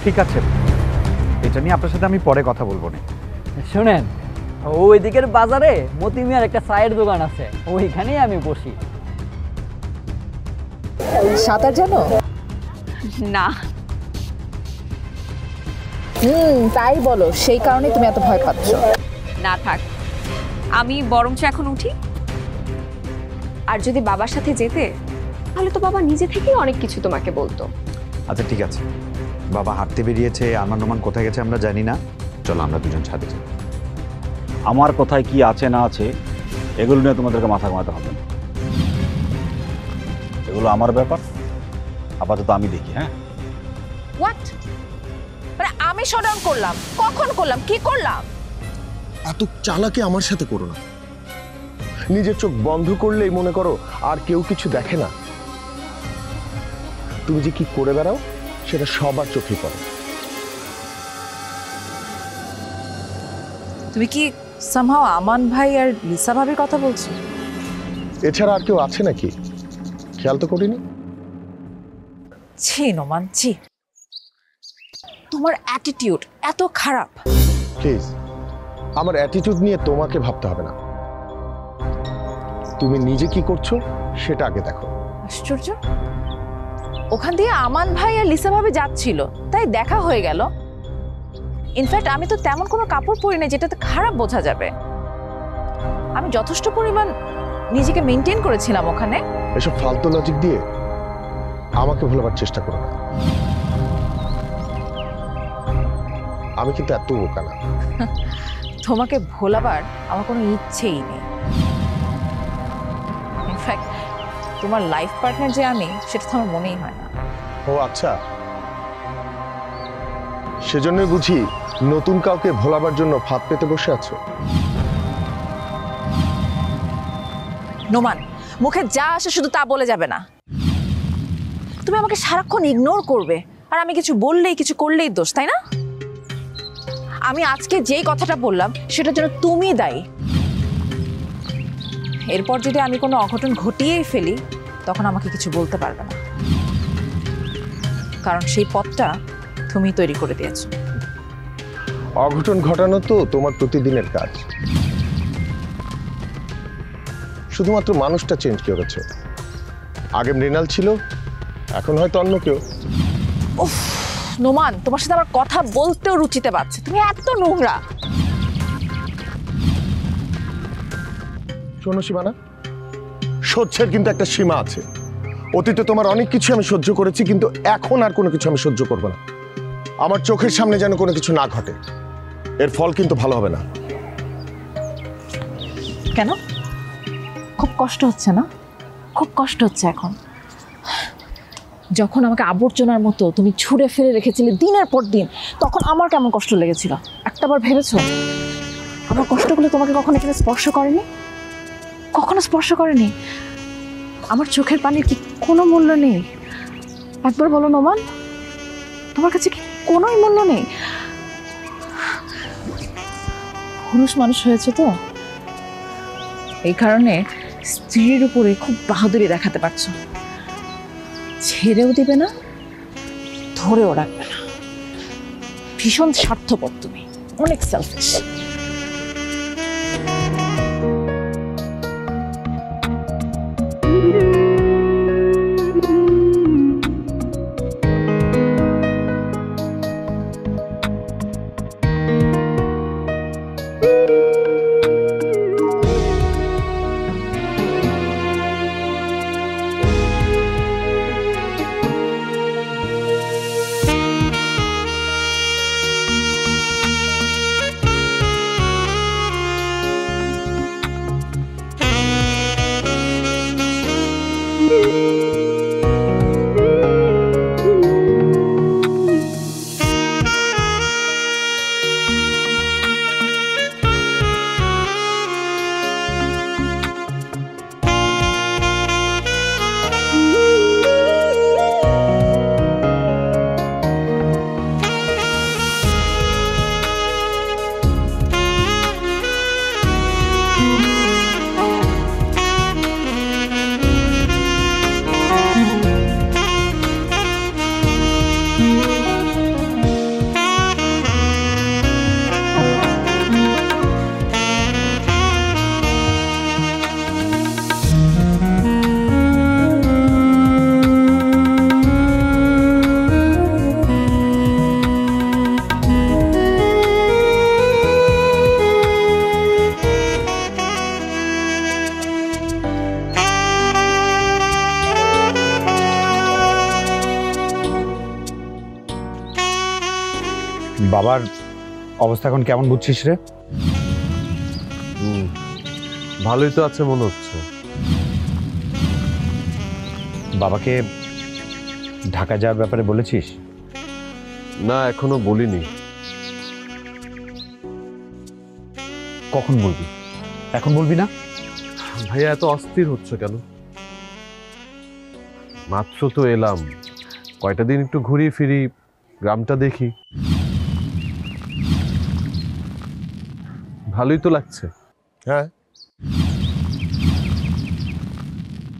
ঠিক আছে, এটা নিয়ে আপনার সাথে আমি পরে কথা বলবো না। শুনেন, ওই দিকের বাজারে মতি মিয়ার একটা চায়ের দোকান আছে, ওইখানেই আমি বসি। সাঁতার জানো? না। তাই বলো, সেই কারণে তুমি এত ভয় পাচ্ছ? না থাক, আমি বরঞ্চ এখন উঠি। আর যদি বাবার সাথে যেতে, তাহলে তো বাবা নিজে থেকেই অনেক কিছু তোমাকে বলতো। আচ্ছা ঠিক আছে, বাবা হাঁটতে বেরিয়েছে, আরমান রোমান কোথায় গেছে আমরা জানি না, চলো আমরা দুজন ছাদে যাই। আমার কোথায় কি আছে না আছে এগুলো নিয়ে তোমাদেরকে মাথা ঘামাতে হবে না, এগুলো আমার ব্যাপার। আপাতত আমি দেখি। হ্যাঁ, হোয়াট? মানে আমি শটডাউন করলাম? কখন করলাম? কি করলাম? এত চালাকি আমার সাথে করো না। নিজের চোখ বন্ধ করলেই মনে করো আর কেউ কিছু দেখে না। তুমি যে কি করে বেড়াও সেটা সবার চোখে পড়ে। তুমি কি সামহাও আমান ভাই আর লিসা ভাবির কথা বলছো? এছাড়া আর কেউ আছে নাকি? খেয়াল তো করিনি। ছি নোমান, ছি, তোমার অ্যাটিটিউড এত খারাপ। প্লিজ, আমার অ্যাটিটিউড নিয়ে তোমাকে ভাবতে হবে না। তুমি নিজে কি করছো সেটা আগে দেখো। আশ্চর্য, ওখান দিয়ে আমান ভাই আর লিসা ভাবি যাচ্ছিল, তাই দেখা হয়ে গেল। ইনফ্যাক্ট আমি তো তেমন কোনো কাপড় পরি না যেটাতে খারাপ বোঝা যাবে। আমি যথেষ্ট পরিমাণ নিজেকে মেনটেন করেছিলাম ওখানে। এসব ফালতু লজিক দিয়ে আমাকে ভোলাবার চেষ্টা করো না। আমি কিন্তু এত বোকা না। তোমাকে ভোলাবার আমার কোনো ইচ্ছেই নেই। ইনফ্যাক্ট তোমার লাইফ পার্টনার যে আমি, সেটা তো আমার মনেই হয় না। ও আচ্ছা, সেজন্যই বুঝি নতুন কাউকে ভোলাবার জন্য ফাঁদ পেতে বসে আছো। নোমান, মুখে যা আসে শুধু তা বলে যাবে না। তুমি আমাকে সারাক্ষণ ইগনোর করবে, আর আমি কিছু বললেই কিছু করলেই দোষ, তাই না? আমি আজকে যেই কথাটা বললাম সেটার জন্য তুমি দায়ী। এরপর যদি আমি কোনো অঘটন ঘটিয়েই ফেলি, তখন আমাকে কিছু বলতে পারবে না, কারণ সেই পথটা তুমি তৈরি করে দিয়েছো। অঘটন ঘটানো তো তোমার প্রতিদিনের কাজ। শুধুমাত্র মানুষটা চেঞ্জ করেছে। আগে মৃণাল ছিল, এখন হয়তো অন্য কেউ। উফ নোমান, তোমার সাথে আমার কথা বলতেও রুচিতে পাচ্ছে। তুমি এত নোংরা। শোনো সীমানা, সহ্যের কিন্তু একটা সীমা আছে। অতীতে তোমার অনেক কিছু আমি সহ্য করেছি, কিন্তু এখন আর কোনো কিছু আমি সহ্য করব না। আমার চোখের সামনে যেন কোনো কিছু না ঘটে, এর ফল কিন্তু ভালো হবে না। কেন? খুব কষ্ট হচ্ছে না? খুব কষ্ট হচ্ছে এখন? যখন আমাকে আবর্জনার মতো তুমি ছুঁড়ে ফেলে রেখেছিলে দিনের পর দিন, তখন আমার কেমন কষ্ট লেগেছিল একটাবার ভেবেছো? আমার কষ্টগুলো তোমাকে কখনো এখানে স্পর্শ করেনি? কখনো স্পর্শ করেনি? আমার চোখের পানির কি কোনো মূল্য নেই? একবার বলো নোমান, তোমার কাছে কি কোনোই মূল্য নেই? পুরুষ মানুষ হয়েছে তো, এই কারণে স্ত্রীর উপরে খুব বাহাদুরি দেখাতে পারছো। ছেড়েও দিবে না, ধরেও রাখবে না। ভীষণ স্বার্থপর তুমি, অনেক সেলফিশ। বাবার অবস্থা এখন কেমন বুঝছিস রে? ভালোই তো আছে মনে হচ্ছে। বাবাকে ঢাকা যাওয়ার ব্যাপারে বলেছিস? না, এখনো বলিনি। কখন বলবি? এখন বলবি না? ভাইয়া এত অস্থির হচ্ছে কেন? মাত্র তো এলাম, কয়টা দিন একটু ঘুরি ফিরি, গ্রামটা দেখি। ভালোই তো লাগছে। হ্যাঁ,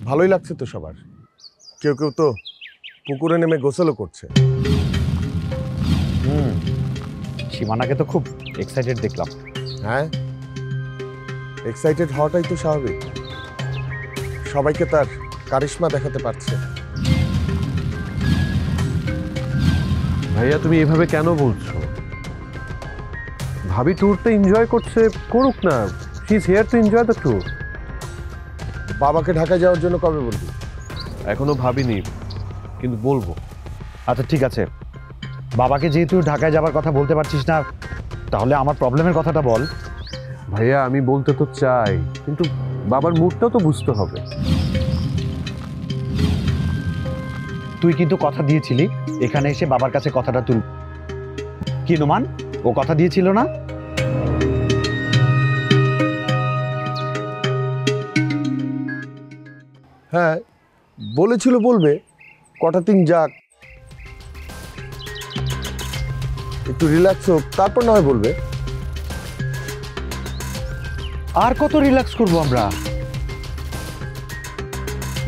ভালোই লাগছে তো সবার। কেউ কেউ তো পুকুরে নেমে গোসলও করছে। সীমানাকে তো খুব এক্সাইটেড দেখলাম। হ্যাঁ, এক্সাইটেড হওয়াটাই তো স্বাভাবিক। সবাইকে তার কারিশমা দেখাতে পারছে। ভাইয়া তুমি এভাবে কেন বলছো? ভাবি ট্যুরটা এনজয় করছে, করুক না। She is here to enjoy the tour. বাবাকে ঢাকায় যাওয়ার জন্য কবে বলবি? এখনো ভাবিনি, কিন্তু বলবো। আচ্ছা ঠিক আছে, বাবাকে যেহেতু ঢাকায় যাবার কথা বলতে পারছিস না, তাহলে আমার প্রবলেমের কথাটা বল। ভাইয়া আমি বলতে তো চাই, কিন্তু বাবার মুডটাও তো বুঝতে হবে। তুই কিন্তু কথা দিয়েছিলি এখানে এসে বাবার কাছে কথাটা তুল। কি নোমান, ও কথা দিয়েছিল না? হ্যাঁ বলেছিল বলবে, কটা দিন যাক, একটু রিল্যাক্স হোক, তারপর না হয় বলবে। আর কত রিল্যাক্স করবো আমরা?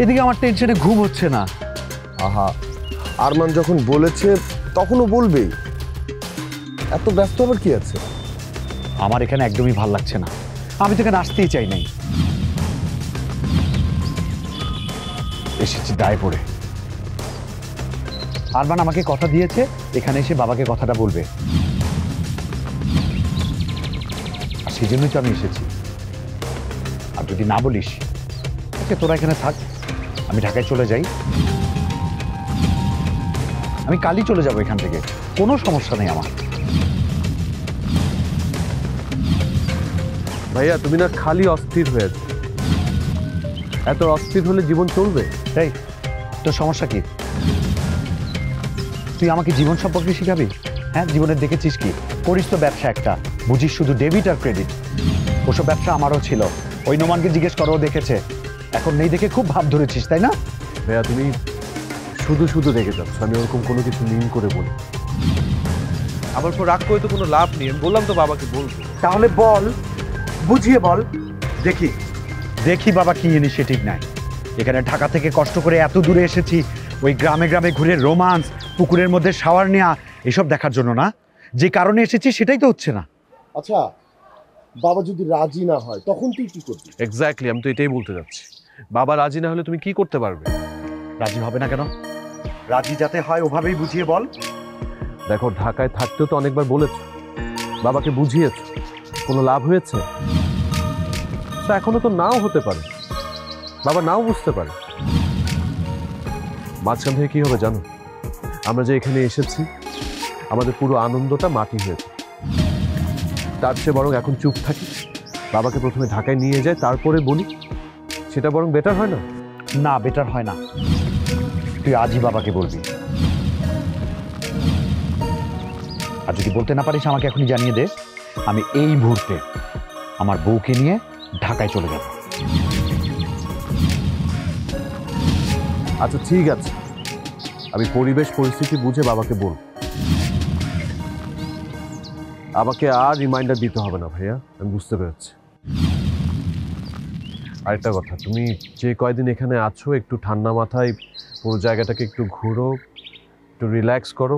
এদিকে আমার টেনশনে ঘুম হচ্ছে না। আহা, আরমান যখন বলেছে তখনও বলবেই, এত ব্যস্ত আবার কি আছে? আমার এখানে একদমই ভাল লাগছে না, আমি তো এখানে আসতেই চাই নাই। এসেছি দায় পড়ে। আরমান আমাকে কথা দিয়েছে এখানে এসে বাবাকে কথাটা বলবে, আর সেই জন্যই তো আমি এসেছি। আর যদি না বলিস, ওকে তোরা এখানে থাক, আমি ঢাকায় চলে যাই। আমি কালই চলে যাব এখান থেকে, কোনো সমস্যা নেই আমার। ভাইয়া তুমি না খালি অস্থির হয়েছে, এত অস্থির হলে জীবন চলবে? এই তোর সমস্যা কি? তুই আমাকে জীবন সম্পর্কে শিখাবি? হ্যাঁ, জীবনে দেখেছিস কি করিস তো ব্যবসা একটা, বুঝিস শুধু ডেবিট আর ক্রেডিট। ওসব ব্যবসা আমারও ছিল, ওই নোমানকে জিজ্ঞেস করো, দেখেছে। এখন নেই দেখে খুব ভাব ধরেছিস, তাই না? ভাইয়া তুমি শুধু শুধু রেগে যাচ্ছ, আমি ওরকম কোনো কিছু মিন করে বলি। আমার উপর রাগ করে তো কোনো লাভ নেই, আমি বললাম তো বাবাকে বলবো। তাহলে বল, বুঝিয়ে বল, দেখি দেখি বাবা কি ইনিশিয়েটিভ নেয়। এখানে ঢাকা থেকে কষ্ট করে এত দূরে এসেছি, ওই গ্রামে গ্রামে ঘুরে রোমান্স, পুকুরের মধ্যে শাওয়ার নেওয়া, এসব দেখার জন্য না। যে কারণে এসেছি সেটাই তো হচ্ছে না। আচ্ছা, বাবা যদি রাজি না হয় তখন তুই কি করবি? এক্স্যাক্টলি, আমি তো এটাই বলতে যাচ্ছি। বাবা রাজি না হলে তুমি কি করতে পারবে? রাজি হবে না কেন? রাজি যাতে হয় ওভাবেই বুঝিয়ে বল। দেখো, ঢাকায় থাকতেও তো অনেকবার বলেছ, বাবাকে বুঝিয়েছ, কোনো লাভ হয়েছে? তো এখনো তো নাও হতে পারে, বাবা নাও বুঝতে পারে। মাঝখান থেকে কি হবে জানো? আমরা যে এখানে এসেছি, আমাদের পুরো আনন্দটা মাটি হয়েছে। তার চেয়ে বরং এখন চুপ থাকি, বাবাকে প্রথমে ঢাকায় নিয়ে যায়, তারপরে বলি, সেটা বরং বেটার হয় না? না, বেটার হয় না। তুই আজই বাবাকে বলবি, আর যদি বলতে না পারিস আমাকে এখনই জানিয়ে দে। আমি এই মুহূর্তে আমার বউকে নিয়ে ঢাকায় চলে যাব। আচ্ছা ঠিক আছে, আমি পরিবেশ পরিস্থিতি বুঝে বাবাকে বলব। আমাকে আর রিমাইন্ডার দিতে হবে না ভাইয়া, আমি বুঝতে পেরেছি। আরেকটা কথা, তুমি যে কয়দিন এখানে আছো একটু ঠান্ডা মাথায় পুরো জায়গাটাকে একটু ঘুরো, একটু রিল্যাক্স করো।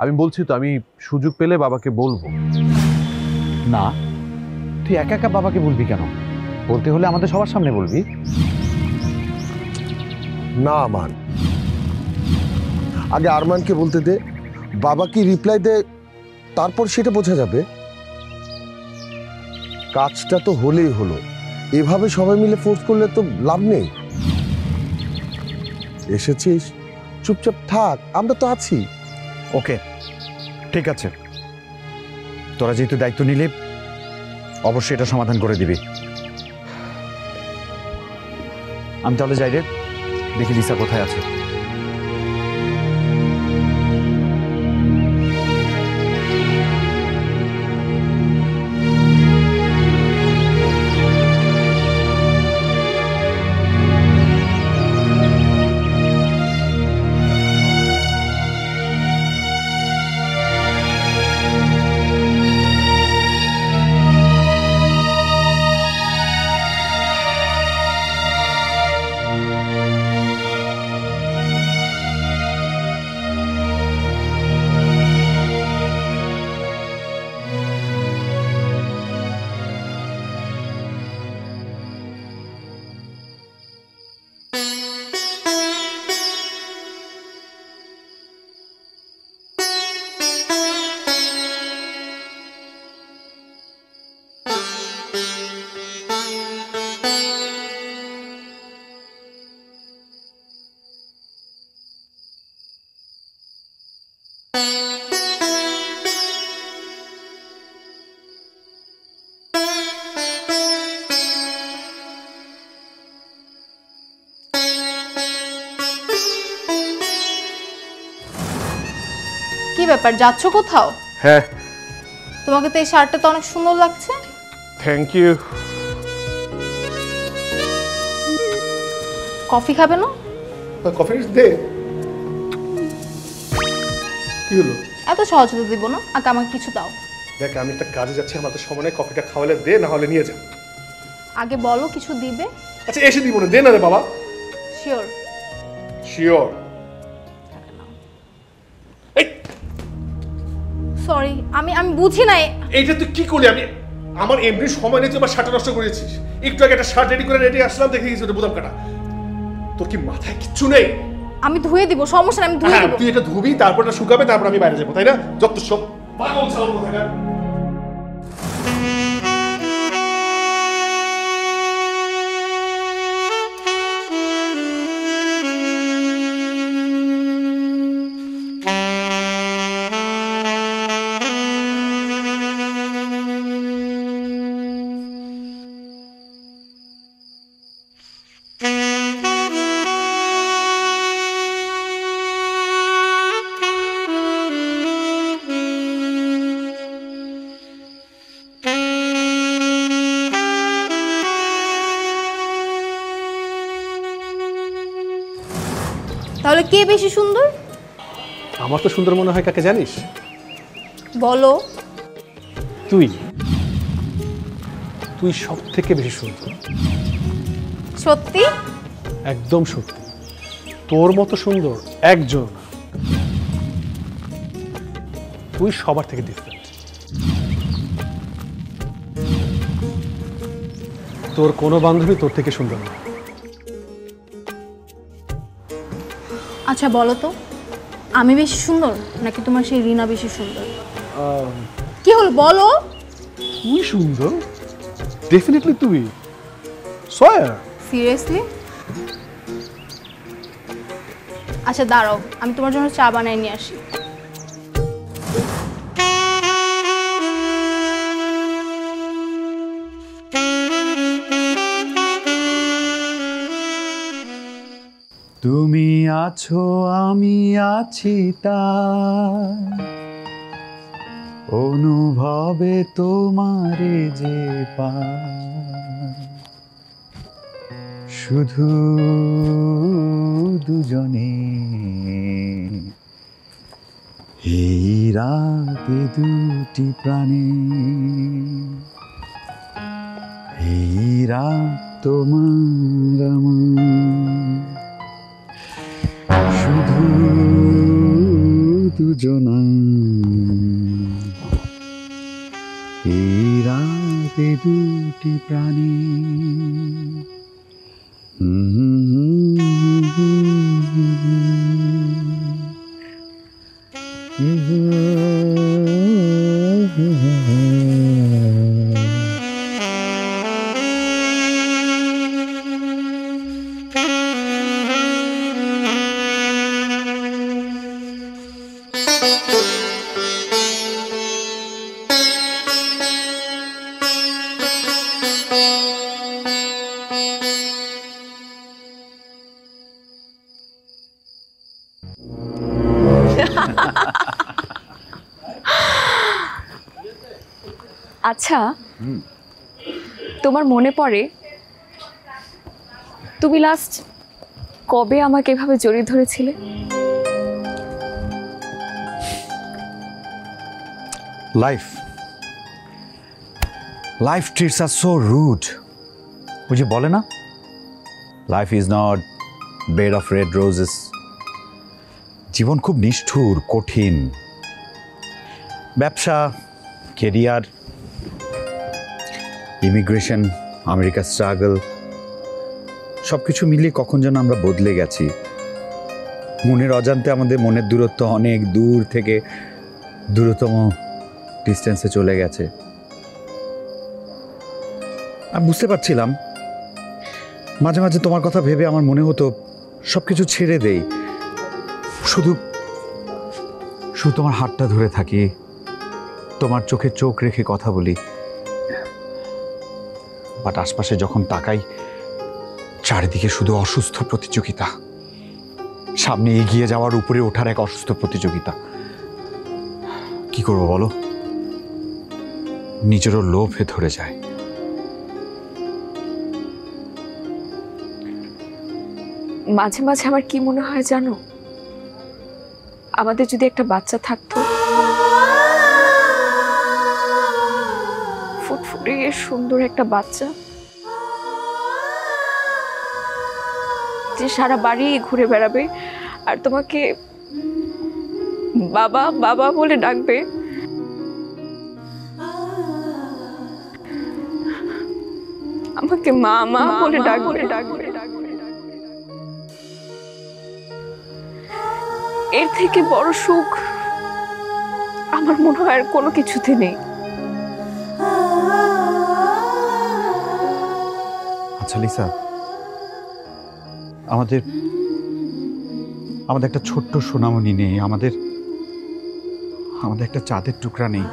আমি বলছি তো, আমি সুযোগ পেলে বাবাকে বলবো। না, তুই একা একা বাবাকে বলবি কেন? বলতে হলে আমাদের সবার সামনে বলবি। না আরমান, আগে আরমানকে বলতে দে, বাবা কি রিপ্লাই দে, তারপর সেটা বোঝা যাবে। কাজটা তো হলেই হলো, এভাবে সবাই মিলে ফোর্স করলে তো লাভ নেই। এসেছিস, চুপচাপ থাক, আমরা তো আছি। ওকে ঠিক আছে, তোরা যেহেতু দায়িত্ব নিলে অবশ্যই এটা সমাধান করে দিবি। আমি তাহলে যাই রে, দেখি লিসা কোথায় আছে। কি ব্যাপার, যাচ্ছ কোথাও? হ্যাঁ। তোমাকে তো এই শার্টটা তো অনেক সুন্দর লাগছে। Thank you. কফি খাবে না? কফি দে। কি হলো? এত সহজ তো দিব না, আগে আমাকে কিছু দাও। দেখ আমি একটা কাজে যাচ্ছি, আমার তো সময় নেই, কফিটা খাওয়ালে দে, না হলে নিয়ে যা। আগে বলো কিছু দিবে। আচ্ছা এসে দিব না, দে না রে বাবা। শিওর? শিওর। সরি, আমি বুঝি নাই। এইটা তুই কি করলি? আমি আমার এমনি সময় নেই, তুই আমার শার্টটা নষ্ট করেছিস। একটু আগে একটা শার্ট রেডি করে রেডি আসলাম, দেখে গেছি ওটা বোতাম কাটা। তোর কি মাথায় কিচ্ছু নেই? আমি ধুয়ে দিব, সমস্যা নেই, আমি ধুয়ে দিব। তুই এটা ধুবি, তারপর এটা শুকাবে, তারপর আমি বাইরে যাবো, তাই না? যত সব পাগল ছাগল কোথাকার। তাহলে কে বেশি সুন্দর? আমার তো সুন্দর মনে হয় কাকে জানিস? বলো। তুই তুই সব থেকে বেশি সুন্দর। সত্যি? একদম সত্যি। তোর মতো সুন্দর একজন না। তুই সবার থেকে ডিফারেন্ট। তোর কোনো বান্ধবী তোর থেকে সুন্দর না। আচ্ছা বলো তো, আমি বেশি সুন্দর নাকি তোমার সেই রিনা বেশি সুন্দর? কি হলো বলো? তুই সুন্দর, ডেফিনেটলি তুই। সোয়ার। সিরিয়াসলি? আচ্ছা দাঁড়াও, আমি তোমার জন্য চা বানাই নিয়ে আসি। তুমি আছো আমি আছি তাই অনুভবে তোমারে যে পাই, শুধু দুজনে এই রাতে দুটি প্রাণে, এই রাত তোমার আমার, শুধু দুজনা এই রাতে দুটি প্রাণী। আচ্ছা, তোমার মনে পড়ে তুমি লাস্ট কবে আমাকে এভাবে জড়িয়ে ধরেছিলে? Life treats are so rude. ওই যে বলে না, life is not bed of red roses. জীবন খুব নিষ্ঠুর, কঠিন। ব্যবসা, কেরিয়ার, ইমিগ্রেশন, আমেরিকা স্ট্রাগল, সব কিছু মিলিয়ে কখন যেন আমরা বদলে গেছি। মনের অজান্তে আমাদের মনের দূরত্ব অনেক দূর থেকে দূরতম ডিস্টেন্সে চলে গেছে। আমি বুঝতে পারছিলাম, মাঝে মাঝে তোমার কথা ভেবে আমার মনে হতো সব কিছু ছেড়ে দেই, শুধু তোমার হাতটা ধরে থাকি, তোমার চোখে চোখ রেখে কথা বলি। বাট আশপাশে যখন তাকাই, চারিদিকে শুধু অসুস্থ প্রতিযোগিতা, সামনে এগিয়ে যাওয়ার, উপরে ওঠার এক অসুস্থ প্রতিযোগিতা। কি করবো বলো, নিজেরও লোভে ধরে যায়। মাঝে মাঝে আমার কি মনে হয় জানো, আমাদের যদি একটা বাচ্চা থাকতো, ফুটফুটে সুন্দর একটা বাচ্চা, যে সারা বাড়ি ঘুরে বেড়াবে আর তোমাকে বাবা বাবা বলে ডাকবে, আমাকে মা মা বলে ডাকবে। এর থেকে বড় সুখ আমার মনে হয় আর কোনো কিছুতে নেই। আচ্ছা লিসা, আমাদের একটা ছোট্ট সোনামণি নেই, আমাদের একটা চাঁদের টুকরা নেই,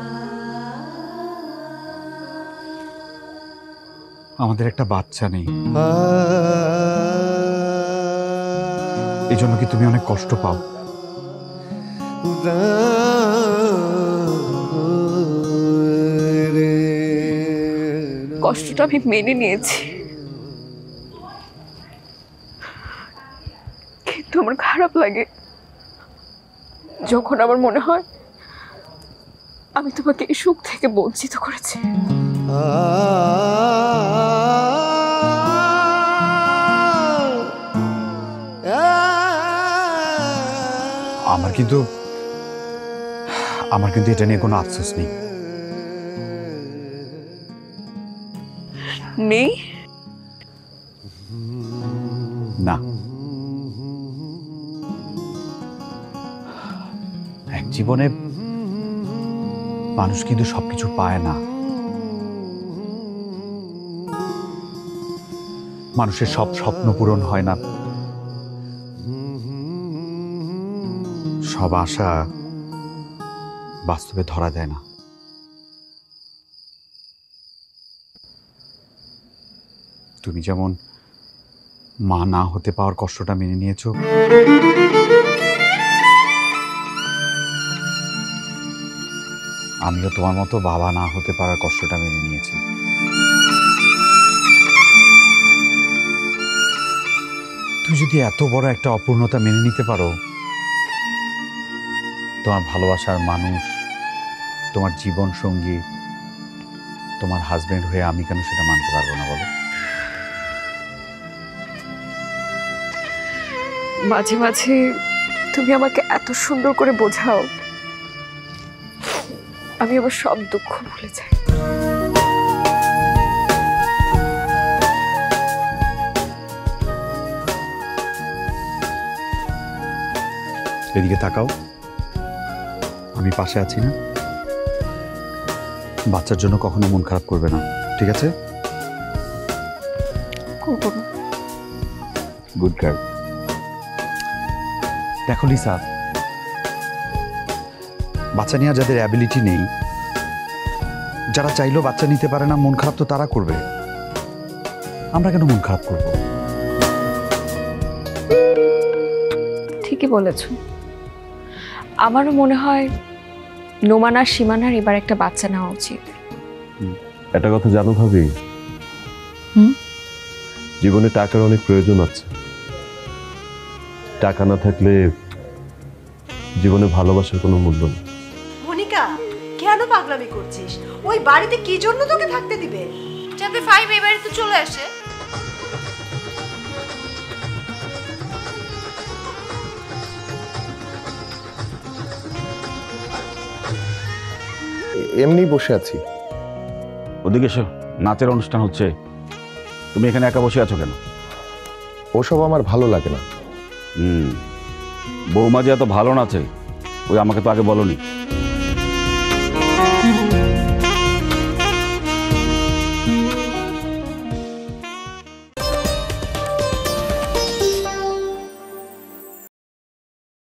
আমাদের একটা বাচ্চা নেই। এই জন্য কি তুমি অনেক কষ্ট পাও? কষ্টটা আমি মেনে নিয়েছি, কিন্তু আমার খারাপ লাগে যখন আমার মনে হয় আমি তোমাকে এই সুখ থেকে বঞ্চিত করেছি। আমার কিন্তু এটা নিয়ে কোনো আফসোস নেই। নেই না, এক জীবনে মানুষ কিন্তু সবকিছু পায় না। মানুষের সব স্বপ্ন পূরণ হয় না, সব আশা বাস্তবে ধরা দেয় না। তুমি যেমন মা না হতে পাওয়ার কষ্টটা মেনে নিয়েছো, আমিও তোমার মতো বাবা না হতে পারার কষ্টটা মেনে নিয়েছি। তুমি যদি এত বড় একটা অপূর্ণতা মেনে নিতে পারো, তোমার ভালোবাসার মানুষ, তোমার জীবন সঙ্গী, তোমার হাজবেন্ড হয়ে আমি কেন সেটা মানতে পারবো না বলো? মাঝে মাঝে তুমি আমাকে এত সুন্দর করে বোঝাও, আমি আমার সব দুঃখ ভুলে যাই। এদিকে তাকাও, আমি পাশে আছি না? বাচ্চার জন্য কখনো মন খারাপ করবে না, ঠিক আছে? করবো না। Good girl. দেখো লিসা, বাচ্চা নেওয়ার যাদের অ্যাবিলিটি নেই, যারা চাইলেও বাচ্চা নিতে পারে না, মন খারাপ তো তারা করবে। আমরা কেন মন খারাপ করব? ঠিকই বলেছ। আমারও মনে হয় নোমান আর সীমানার এবার একটা বাচ্চা নেওয়া উচিত। একটা কথা জানো ভাবি, হুম? জীবনে টাকার অনেক প্রয়োজন আছে। টাকা না থাকলে জীবনে ভালোবাসার কোনো মূল্য নেই। মনিকা, কেন পাগলামি করছিস? ওই বাড়িতে কি জন্য তোকে থাকতে দিবে? যাতে ফাইভ এই বাড়িতে চলে আসে। এমনি বসে আছি। ওদিকে এসো, নাচের অনুষ্ঠান হচ্ছে। তুমি এখানে একা বসে আছো কেন? ওসব আমার ভালো লাগে না। বৌমা যে এত ভালো নাচে, ওই আমাকে তো আগে বলনি।